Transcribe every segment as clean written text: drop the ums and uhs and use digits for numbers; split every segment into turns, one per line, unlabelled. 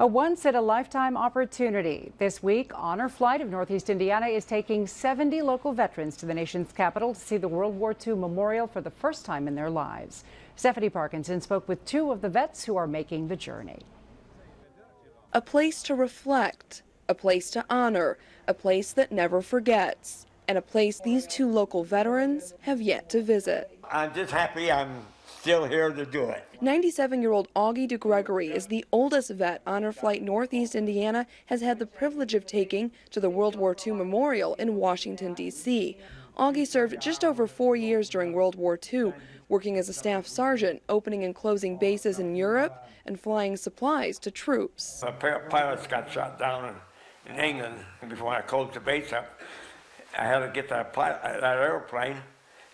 A once-in-a-lifetime opportunity. This week, Honor Flight of Northeast Indiana is taking 70 local veterans to the nation's capital to see the World War II memorial for the first time in their lives. Stephanie Parkinson spoke with two of the vets who are making the journey.
A place to reflect, a place to honor, a place that never forgets, and a place these two local veterans have yet to visit.
I'm just happy I'm still here to do it.
97-year-old Augie DeGregory is the oldest vet Honor Flight Northeast Indiana has had the privilege of taking to the World War II Memorial in Washington, D.C. Augie served just over 4 years during World War II, working as a staff sergeant, opening and closing bases in Europe and flying supplies to troops.
A pair of pilots got shot down in England, and before I closed the base up, I had to get that airplane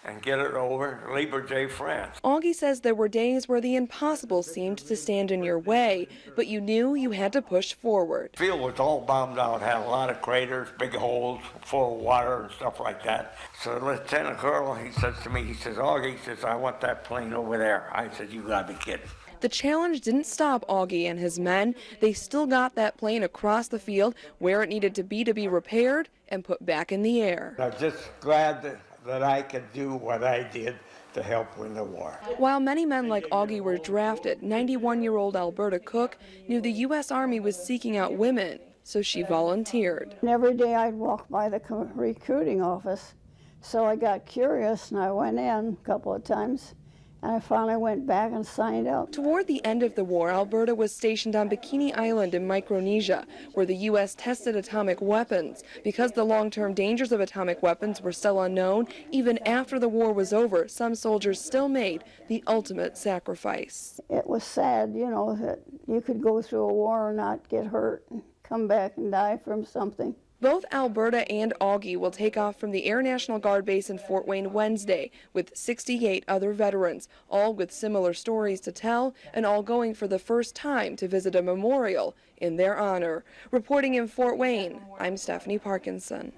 and get it over Libre, France.
Augie says there were days where the impossible seemed to stand in your way, but you knew you had to push forward.
The field was all bombed out, had a lot of craters, big holes full of water and stuff like that. So Lieutenant Colonel, he says to me, he says, Augie, he says, I want that plane over there. I said, you gotta be kidding.
The challenge didn't stop Augie and his men. They still got that plane across the field where it needed to be repaired and put back in the air.
I'm just glad that I could do what I did to help win the war.
While many men like Augie were drafted, 91-year-old Alberta Cook knew the U.S. Army was seeking out women, so she volunteered.
And every day I'd walk by the recruiting office, so I got curious and I went in a couple of times. And I finally went back and signed up.
Toward the end of the war, Alberta was stationed on Bikini Island in Micronesia, where the U.S. tested atomic weapons. Because the long-term dangers of atomic weapons were still unknown, even after the war was over, some soldiers still made the ultimate sacrifice.
It was sad, you know, that you could go through a war and not get hurt and come back and die from something.
Both Alberta and Augie will take off from the Air National Guard base in Fort Wayne Wednesday with 68 other veterans, all with similar stories to tell and all going for the first time to visit a memorial in their honor. Reporting in Fort Wayne, I'm Stephanie Parkinson.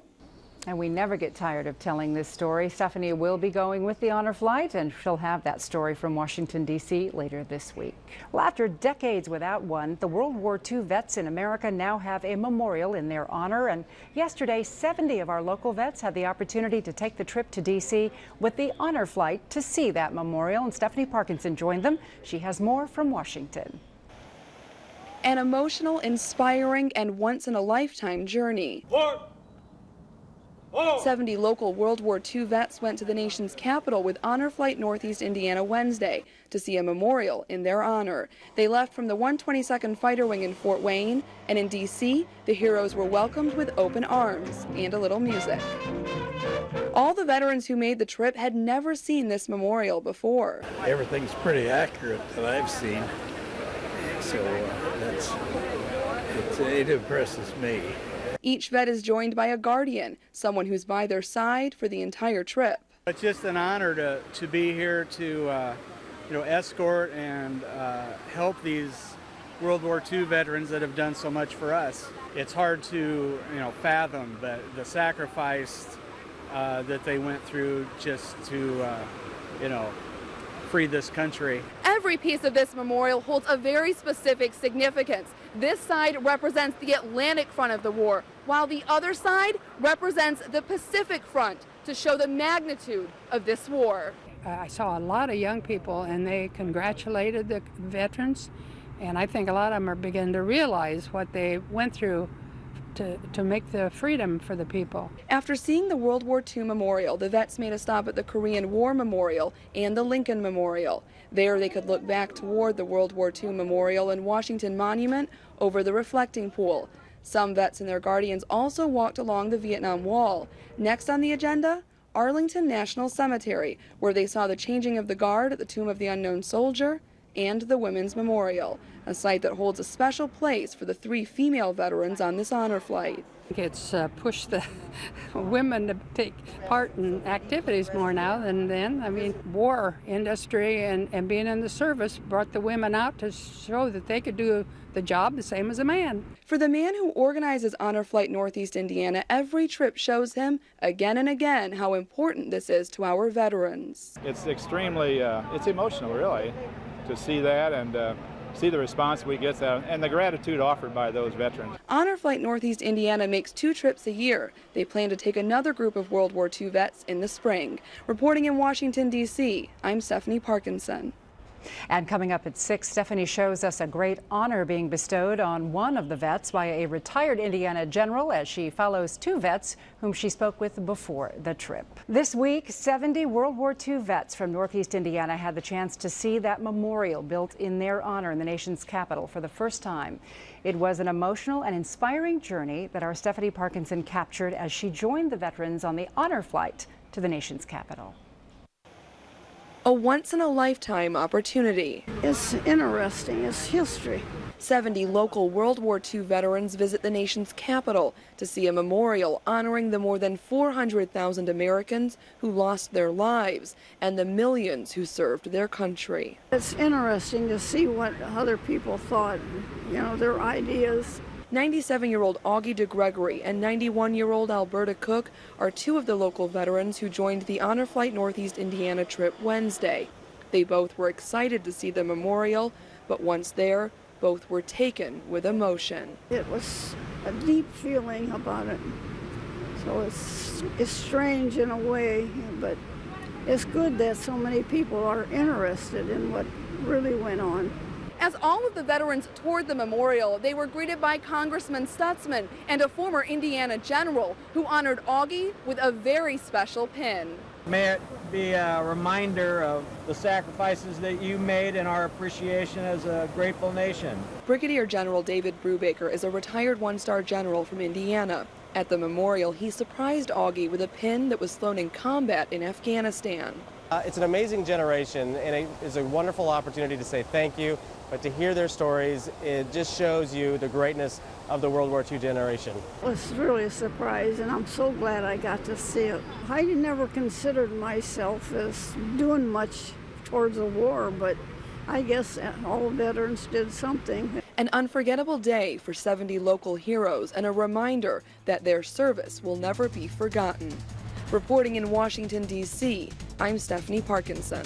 And we never get tired of telling this story. Stephanie will be going with the Honor Flight, and she'll have that story from Washington, D.C. later this week. Well, after decades without one, the World War II vets in America now have a memorial in their honor. And yesterday, 70 of our local vets had the opportunity to take the trip to D.C. with the Honor Flight to see that memorial. And Stephanie Parkinson joined them. She has more from Washington.
An emotional, inspiring, and once-in-a-lifetime journey. 70 local World War II vets went to the nation's capital with Honor Flight Northeast Indiana Wednesday to see a memorial in their honor. They left from the 122nd Fighter Wing in Fort Wayne, and in D.C., the heroes were welcomed with open arms and a little music. All the veterans who made the trip had never seen this memorial before.
Everything's pretty accurate that I've seen, so it impresses me.
Each vet is joined by a guardian, someone who's by their side for the entire trip.
It's just an honor to be here to escort and help these World War II veterans that have done so much for us. It's hard to fathom the sacrifice that they went through just to free this country.
Every piece of this memorial holds a very specific significance. This side represents the Atlantic front of the war, while the other side represents the Pacific front to show the magnitude of this war.
I saw a lot of young people and they congratulated the veterans, and I think a lot of them are beginning to realize what they went through to make the freedom for the people.
After seeing the World War II Memorial, the vets made a stop at the Korean War Memorial and the Lincoln Memorial. There they could look back toward the World War II Memorial and Washington Monument over the reflecting pool. Some vets and their guardians also walked along the Vietnam Wall. Next on the agenda, Arlington National Cemetery, where they saw the changing of the guard at the Tomb of the Unknown Soldier and the Women's Memorial, a site that holds a special place for the 3 female veterans on this honor flight.
It's pushed the women to take part in activities more now than then. I mean, war industry and being in the service brought the women out to show that they could do the job the same as a man.
For the man who organizes Honor Flight Northeast Indiana, every trip shows him again and again how important this is to our veterans.
It's extremely, it's emotional really, to see that, and see the response we get and the gratitude offered by those veterans.
Honor Flight Northeast Indiana makes 2 trips a year. They plan to take another group of World War II vets in the spring. Reporting in Washington, D.C., I'm Stephanie Parkinson.
And coming up at 6, Stephanie shows us a great honor being bestowed on one of the vets by a retired Indiana general as she follows 2 vets whom she spoke with before the trip. This week, 70 World War II vets from Northeast Indiana had the chance to see that memorial built in their honor in the nation's capital for the first time. It was an emotional and inspiring journey that our Stephanie Parkinson captured as she joined the veterans on the honor flight to the nation's capital.
A once-in-a-lifetime opportunity.
It's interesting. It's history.
70 local World War II veterans visit the nation's capital to see a memorial honoring the more than 400,000 Americans who lost their lives and the millions who served their country.
It's interesting to see what other people thought, you know, their ideas.
97-year-old Augie DeGregory and 91-year-old Alberta Cook are 2 of the local veterans who joined the Honor Flight Northeast Indiana trip Wednesday. They both were excited to see the memorial, but once there, both were taken with emotion.
It was a deep feeling about it. So it's strange in a way, but it's good that so many people are interested in what really went on.
As all of the veterans toured the memorial, they were greeted by Congressman Stutzman and a former Indiana general who honored Augie with a very special pin.
May it be a reminder of the sacrifices that you made and our appreciation as a grateful nation.
Brigadier General David Brubaker is a retired 1-star general from Indiana. At the memorial, he surprised Augie with a pin that was flown in combat in Afghanistan.
It's an amazing generation, and it is a wonderful opportunity to say thank you, but to hear their stories, it just shows you the greatness of the World War II generation.
It's really a surprise, and I'm so glad I got to see it. I never considered myself as doing much towards the war, but I guess all veterans did something.
An unforgettable day for 70 local heroes and a reminder that their service will never be forgotten. Reporting in Washington, D.C., I'm Stephanie Parkinson.